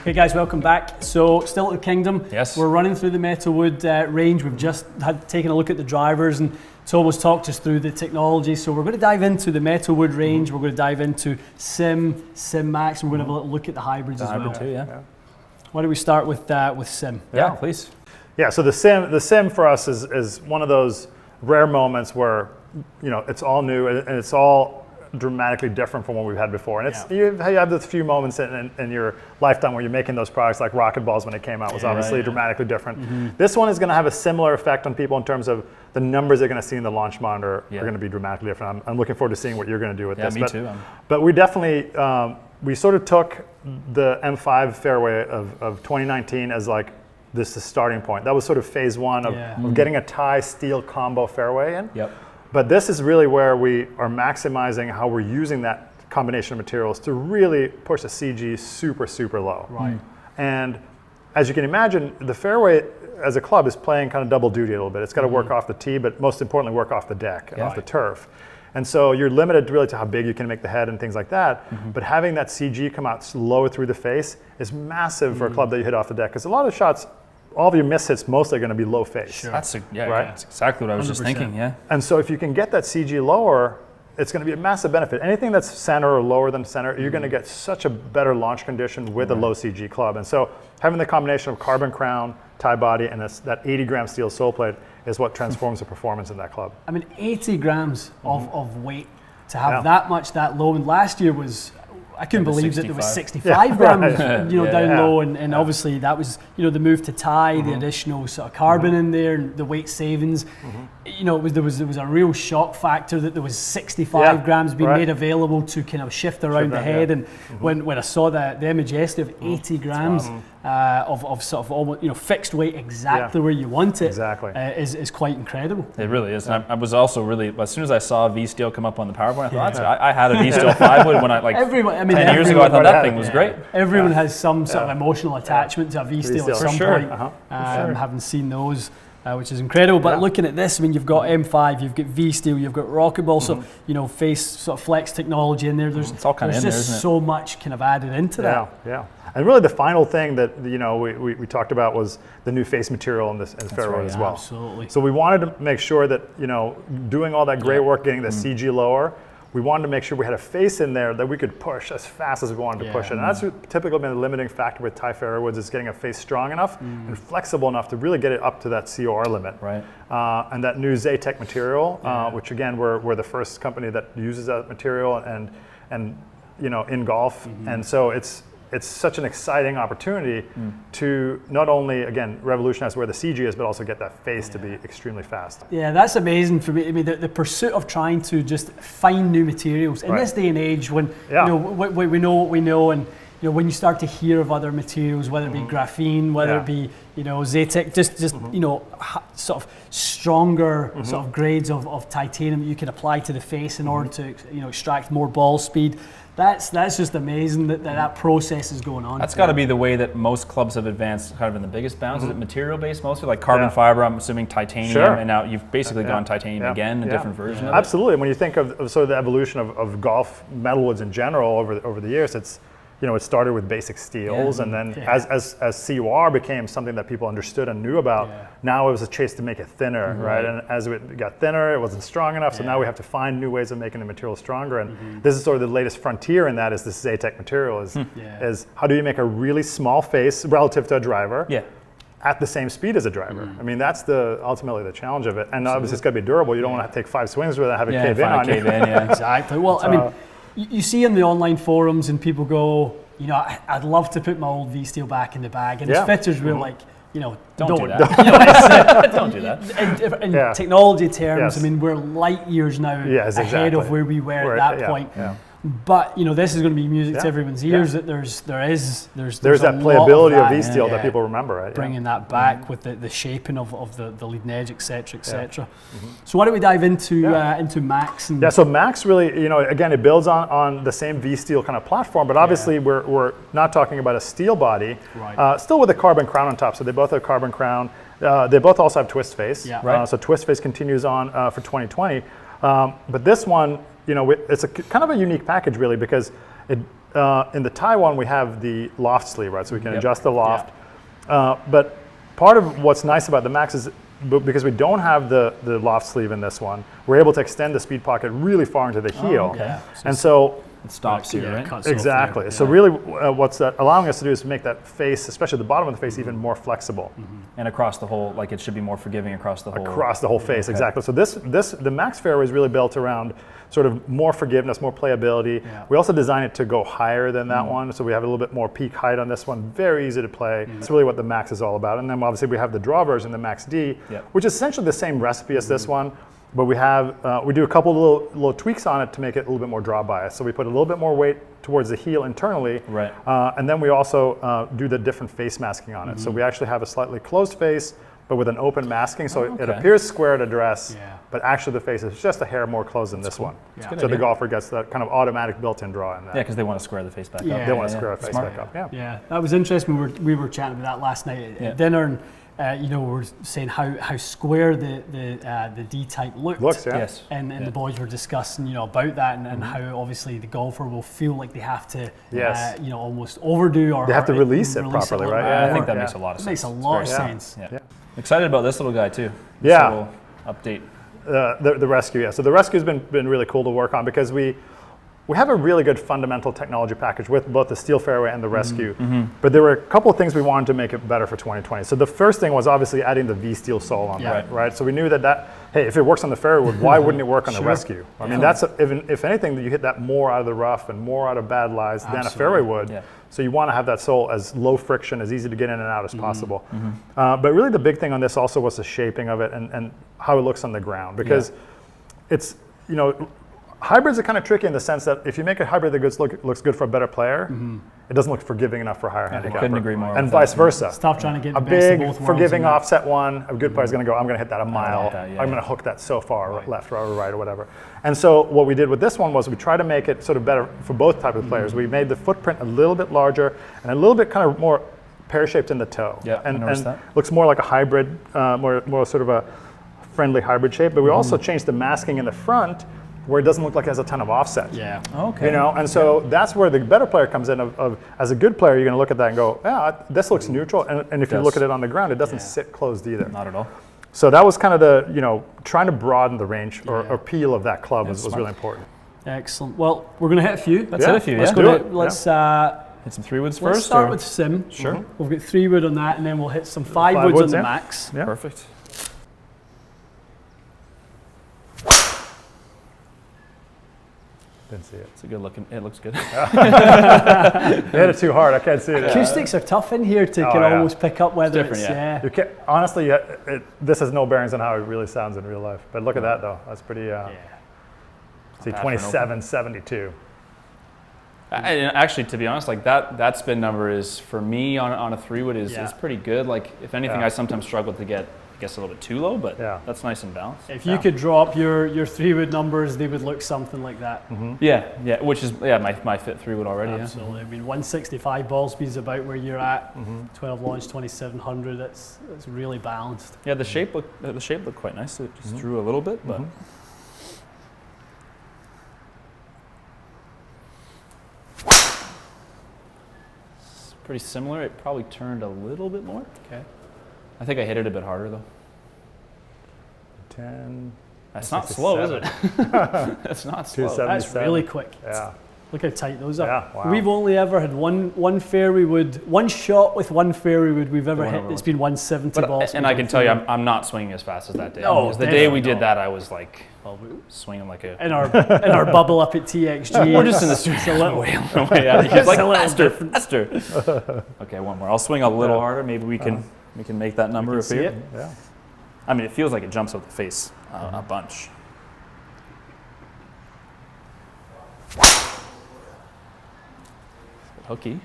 Okay guys, welcome back. So still at the Kingdom. Yes. We're running through the Metalwood range. We've just taken a look at the drivers and Tomo's talked us through the technology. So we're going to dive into the Metalwood range. We're going to dive into Sim Max, and we're going to have a little look at the hybrids as well. Too, yeah. Why don't we start with Sim? Yeah, please. Yeah, so the sim for us is one of those rare moments where, you know, it's all new and it's all dramatically different from what we've had before. And it's you have those few moments in your lifetime where you're making those products, like Rocket Balls when it came out was obviously dramatically different. This one is going to have a similar effect on people in terms of the numbers they're going to see in the launch monitor are going to be dramatically different. I'm looking forward to seeing what you're going to do with this. Me too. But we definitely, we sort of took the M5 Fairway of 2019 as like, this is the starting point. That was sort of phase one of getting a tie steel combo fairway in. Yep. But this is really where we are maximizing how we're using that combination of materials to really push the CG super, super low. Right. And as you can imagine, the fairway as a club is playing kind of double duty a little bit. It's got to work off the tee, but most importantly, work off the deck and off the turf. And so you're limited really to how big you can make the head and things like that. But having that CG come out lower through the face is massive for a club that you hit off the deck. Because a lot of shots, all of your miss hits mostly are going to be low face. Sure. That's right? That's exactly what I was 100%. just thinking. Yeah. And so if you can get that CG lower, it's going to be a massive benefit. Anything that's center or lower than center, you're going to get such a better launch condition with a low CG club. And so having the combination of carbon crown, tie body, and that 80 gram steel sole plate is what transforms the performance in that club. I mean, 80 grams of weight to have that much that low. And last year was, I couldn't believe that there was 65 grams, down low, and obviously that was, the move to tie, the additional sort of carbon in there, and the weight savings. There was a real shock factor that there was 65 grams being made available to kind of shift around the head. And when I saw the image yesterday of 80 grams of sort of almost fixed weight exactly where you want it, is quite incredible. It really is. And I was also really, as soon as I saw V Steel come up on the PowerPoint, I thought I had a V Steel 5-wood when I 10 years ago. I thought that thing was great. Everyone has some sort of emotional attachment to a V Steel at some point. Having seen those. Which is incredible, but looking at this, I mean, you've got M5, you've got V Steel, you've got Rocket Ball, so face sort of flex technology in there. There's just so much kind of added into that. Yeah. And really, the final thing that we talked about was the new face material in this fairway as well. Absolutely. So we wanted to make sure that doing all that great work, getting the CG lower, we wanted to make sure we had a face in there that we could push as fast as we wanted to push it. And that's typically been the limiting factor with tie fairways, is getting a face strong enough and flexible enough to really get it up to that COR limit. Right. And that new Zaytech material, which again, we're the first company that uses that material and in golf. And so it's such an exciting opportunity to not only, again, revolutionize where the CG is, but also get that face to be extremely fast. Yeah, that's amazing for me. I mean, the pursuit of trying to just find new materials in this day and age when we know what we know, and when you start to hear of other materials, whether it be graphene, whether it be Zaytech, just sort of stronger sort of grades of titanium that you can apply to the face in order to extract more ball speed. That's just amazing that process is going on. That's got to be the way that most clubs have advanced kind of in the biggest bounds. Is it material based mostly, like carbon fiber, I'm assuming titanium, and now you've basically gone titanium again, a different version of it? Absolutely. When you think of sort of the evolution of golf metalwoods in general over the years, it started with basic steels, and then as COR became something that people understood and knew about, now it was a chase to make it thinner, right? And as it got thinner, it wasn't strong enough, so now we have to find new ways of making the material stronger, and this is sort of the latest frontier in that, is this Zaytech material, is how do you make a really small face relative to a driver at the same speed as a driver? I mean, that's ultimately the challenge of it, and obviously it's got to be durable. You don't want to take 5 swings with it and have it cave in on you. Exactly. Well, I mean, you see in the online forums and people go, I'd love to put my old V Steel back in the bag, and as fitters we're like, don't do that. Don't do that. In technology terms, I mean, we're light years now ahead of where we were at that point. But this is going to be music to everyone's ears. That there's that playability of V Steel that people remember, right? Bringing that back with the shaping of the leading edge, etc., etc. So why don't we dive into Max? So Max really, again, it builds on the same V Steel kind of platform, but obviously we're not talking about a steel body, still with a carbon crown on top. So they both have carbon crown. They both also have twist face. So twist face continues on for 2020, but this one, it's a kind of a unique package really, because in the Thai one, we have the loft sleeve, right? So we can adjust the loft. But part of what's nice about the Max is because we don't have the loft sleeve in this one, we're able to extend the speed pocket really far into the heel. And so it stops you, right? Exactly. So really what's that allowing us to do is make that face, especially the bottom of the face, even more flexible. And across the whole, like it should be more forgiving across the whole. Across the whole face, exactly. So the Max Fairway is really built around sort of more forgiveness, more playability. We also designed it to go higher than that one, so we have a little bit more peak height on this one. Very easy to play. That's really what the Max is all about. And then obviously we have the draw version, the Max D, which is essentially the same recipe as this one. But we have we do a couple little tweaks on it to make it a little bit more draw bias. So we put a little bit more weight towards the heel internally, and then we also do the different face masking on it. So we actually have a slightly closed face, but with an open masking, so it appears square at address, but actually the face is just a hair more closed than this one. So the golfer gets that kind of automatic built-in draw in there. Yeah, because they want to square the face back up. They want to square the face back up. Yeah, that was interesting. We were chatting about that last night at dinner. And, we were saying how square the D-type looked. And the boys were discussing, about that and how obviously the golfer will feel like they have to, almost overdo or they have to release it properly, right? I think that makes a lot of sense. It makes a lot of sense. Excited about this little guy too. This little update. The rescue, So the rescue's been really cool to work on because we have a really good fundamental technology package with both the steel fairway and the rescue, but there were a couple of things we wanted to make it better for 2020. So the first thing was obviously adding the V-steel sole on that, right? So we knew that, hey, if it works on the fairway wood, why wouldn't it work on the rescue? I mean, that's if anything, you hit that more out of the rough and more out of bad lies than a fairway would. So you want to have that sole as low friction, as easy to get in and out as possible. But really the big thing on this also was the shaping of it and how it looks on the ground, because it's, hybrids are kind of tricky in the sense that if you make a hybrid that looks good for a better player, it doesn't look forgiving enough for a higher handicap. I couldn't agree more. And vice versa. It's tough trying to get a the best big, of both worlds forgiving offset one, a good player is going to go, I'm going to hit that a mile. I'm going to hook that so far, left or right or whatever. And so what we did with this one was we tried to make it sort of better for both types of players. We made the footprint a little bit larger and a little bit kind of more pear-shaped in the toe. And looks more like a hybrid, more sort of a friendly hybrid shape. But we also changed the masking in the front where it doesn't look like it has a ton of offset. And so that's where the better player comes in. As a good player, you're going to look at that and go, this looks neutral. And if you look at it on the ground, it doesn't sit closed either. Not at all. So that was kind of the, trying to broaden the range or appeal of that club was really important. Excellent. Well, we're going to hit a few. Let's hit a few. Let's hit some 3-woods first. Let's start with Sim. Sure. We'll get 3-wood on that, and then we'll hit some 5-woods on the Max. Perfect. Didn't see it. It's a good looking. It looks good. You hit it too hard. I can't see it. Acoustics are tough in here to almost pick up whether it's You can't, honestly, this has no bearings on how it really sounds in real life. But look at that though. That's pretty. See, 27.72. Actually, to be honest, like that spin number is for me on a 3-wood is pretty good. Like if anything, I sometimes struggle to get, I guess, a little bit too low, but that's nice and balanced. If you could drop your 3-wood numbers, they would look something like that. Which is my fit 3-wood already. Absolutely. I mean, 165 ball speed is about where you're at. 12 launch, 2700. That's really balanced. Yeah, the shape looked quite nice. It just drew a little bit, but. Pretty similar. It probably turned a little bit more. Okay. I think I hit it a bit harder though. 10. That's not slow, is it? That's not slow. That's really quick. Yeah. Look how tight those are. Yeah, wow. We've only ever had one fairway wood, one shot with one fairway wood we've ever hit. It's been 170 balls. And I can tell you, I'm not swinging as fast as that day. No, because the day we did that, I was like swinging like a. In our bubble up at TXG. We're just in the studio. A little way out. It's like faster. Okay, one more. I'll swing a little harder. Maybe we can make that number appear. Yeah. I mean, it feels like it jumps out the face a bunch. Hooky.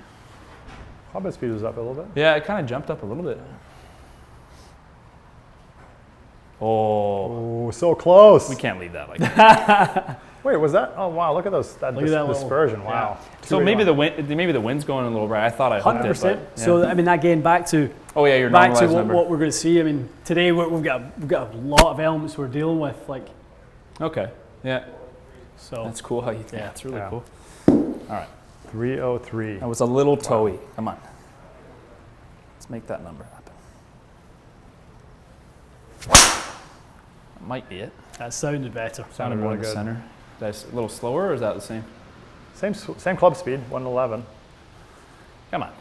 Hobbit speed was up a little bit. Yeah, it kind of jumped up a little bit. Oh, so close. We can't leave that like that. Wait, was that? Oh wow! Look at those. That dispersion. Wow. So maybe the wind's going a little right. I thought I hooked 100%. it. But, So I mean, again, back to your back to normalized what we're going to see. I mean, today we've got a lot of elements we're dealing with. Like. Okay. Yeah. So that's cool. How you? Yeah, it's really cool. All right. 303. That was a little toey. Come on. Let's make that number happen. That might be it. That sounded better. Sounded really good. Center. That's a little slower, or is that the same? Same club speed, 111. Come on.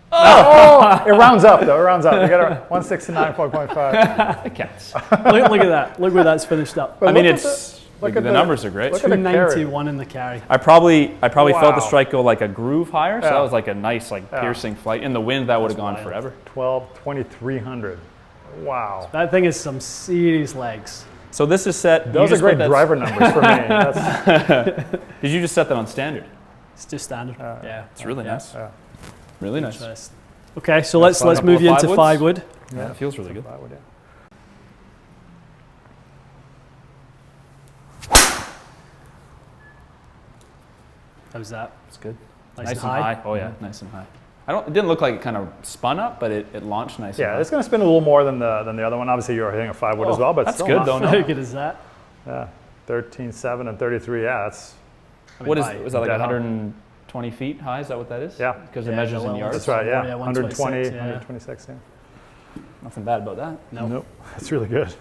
Oh! It rounds up though. It rounds up. You got a 169.5. It counts. Look at that. Look where that's finished up. I mean, the numbers are great. 291 in the carry. I probably felt the strike go like a groove higher, so that was like a nice piercing flight. In the wind, that would have gone forever. 2300. Wow. That thing is some serious legs. So this is set. Those are great driver numbers for me. Did you just set that on standard? It's just standard. Yeah. It's really nice. Yeah. Really nice. Okay, so let's move you into 5-wood. Yeah, it feels really good. 5-wood, How's that? It's good. Nice and high. Oh yeah, nice and high. It didn't look like it kind of spun up, but it launched nice. Yeah, it's going to spin a little more than the other one. Obviously, you're hitting a 5-wood as well, but that's good though. How good is that? Yeah, 13.7 and 33. Yeah, that's. Was that like 120 feet high? Is that what that is? Yeah. Because it measures in yards. That's right. Yeah, 120, 126. Yeah. Nothing bad about that. Nope. That's really good.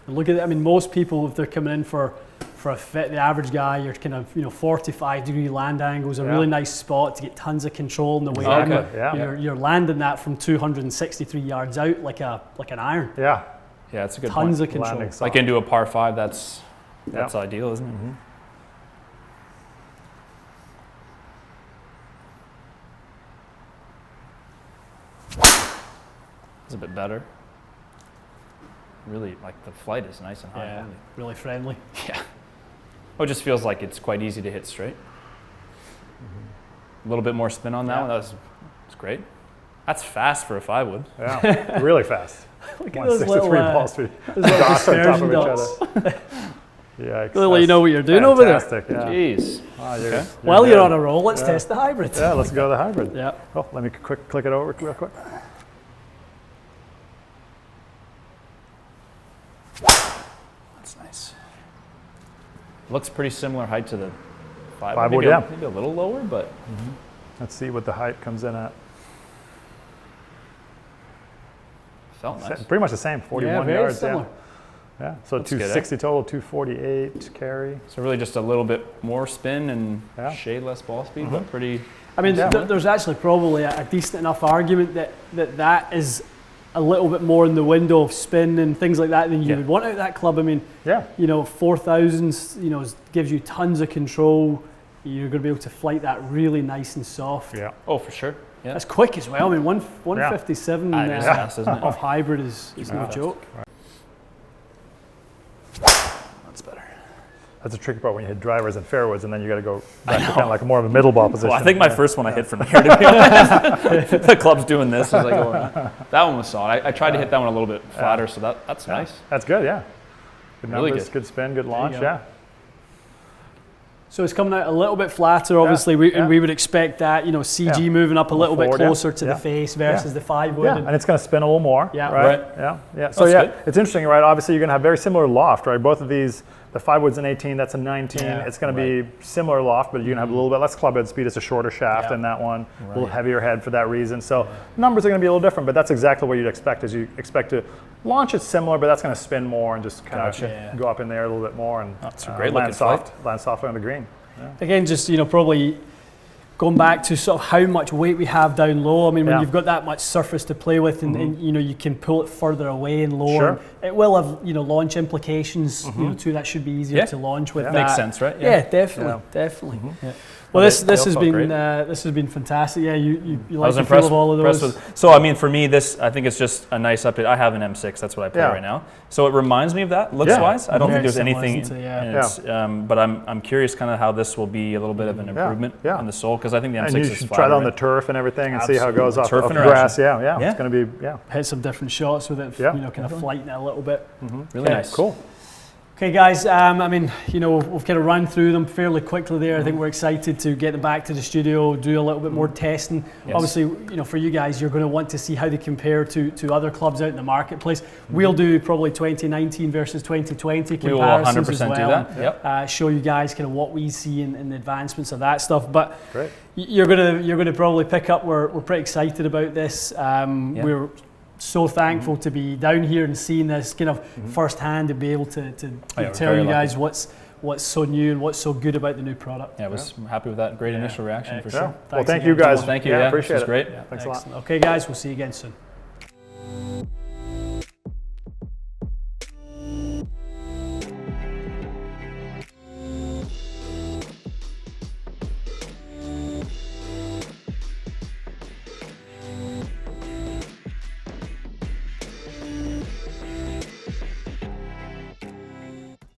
And look at it. I mean, most people, if they're coming in for a fit, the average guy, you're kind of 45-degree land angles, a really nice spot to get tons of control in the way in. Yeah. You're landing that from 263 yards out like an iron. Yeah. Yeah, it's a good tons point. of control. Like into a par 5, that's ideal, isn't it? Mm-hmm. It's a bit better. Really, like the flight is nice and high. Yeah, really friendly. Yeah. Oh, it just feels like it's quite easy to hit straight. A little bit more spin on that one. That's great. That's fast for a 5-wood. Yeah, really fast. Look at those little ball speed. dots on top of each other. Yeah, Clearly you know what you're doing over there. Yeah. Jeez. Wow, While you're on a roll, let's test the hybrid. Yeah, let's go to the hybrid. Yeah. Oh, let me click it over real quick. That's nice. Looks pretty similar height to the 5-wood. Maybe a little lower, but. Let's see what the height comes in at. Felt nice. Pretty much the same, 41 very yards. Similar. Yeah. So that's 260 good, total, 248 carry. So really just a little bit more spin and shade less ball speed, but pretty. I mean, there's actually probably a decent enough argument that is a little bit more in the window of spin and things like that than you would want out of that club. I mean, 4,000s, gives you tons of control. You're going to be able to flight that really nice and soft. Yeah. Oh, for sure. Yeah. That's quick as well. I mean, 157 fast, isn't it? of hybrid is no joke. That's better. That's a tricky part when you hit drivers and fairwoods, and then you got to go back to kind of like more of a middle ball position. Well, I think my first one I hit from here, to be honest. The club's doing this as I go around. That one was solid. I tried to hit that one a little bit flatter, so that's nice. That's good, yeah. Good numbers, Really good spin, good launch, yeah. So it's coming out a little bit flatter, obviously, and we would expect that, CG moving up a little bit closer to the face versus the 5-wood. Yeah, and it's going to spin a little more, right? Yeah. So good. It's interesting, right? Obviously, you're going to have very similar loft, right? Both of these, the 5-wood's an 18, that's a 19. It's going to be similar loft, but you're going to have a little bit less club head speed. It's a shorter shaft in that one, a little heavier head for that reason. So numbers are going to be a little different, but that's exactly what you'd expect, is you expect to launch it similar, but that's going to spin more and just kind of go up in there a little bit more and land softly on the green. Yeah. Again, just probably going back to sort of how much weight we have down low. I mean, when you've got that much surface to play with, and you can pull it further away and lower. It will have launch implications. Too. That should be easier to launch with. That makes sense, right? Yeah, definitely. Yeah. Well, this has been fantastic. Yeah, you like the feel of all of those. So I mean, for me, I think it's just a nice update. I have an M6. That's what I play right now. So it reminds me of that looks-wise. I don't think there's anything. But I'm curious, kind of how this will be a little bit of an improvement in the sole, because I think the M6 is flat. And you should try it on the turf and everything and see how it goes off the grass. Yeah. It's going to be hit some different shots with it. Kind of flighting it a little bit. Really nice. Cool. Okay, guys, I mean, you know, we've kind of run through them fairly quickly there. I think we're excited to get them back to the studio, do a little bit more testing. Yes. Obviously, you know, for you guys, you're going to want to see how they compare to other clubs out in the marketplace. We'll do probably 2019 versus 2020 comparisons as well. We will 100% do that. Yep. Show you guys kind of what we see in the advancements of that stuff. But you're gonna probably pick up. We're pretty excited about this. We're so thankful to be down here and seeing this kind of firsthand, and be able to tell you guys what's so new and what's so good about the new product. Yeah, I was happy with that. Great initial reaction for sure. Well, thank you guys. Well, thank you. Yeah, appreciate it. Great. Thanks a lot. Okay, guys, we'll see you again soon.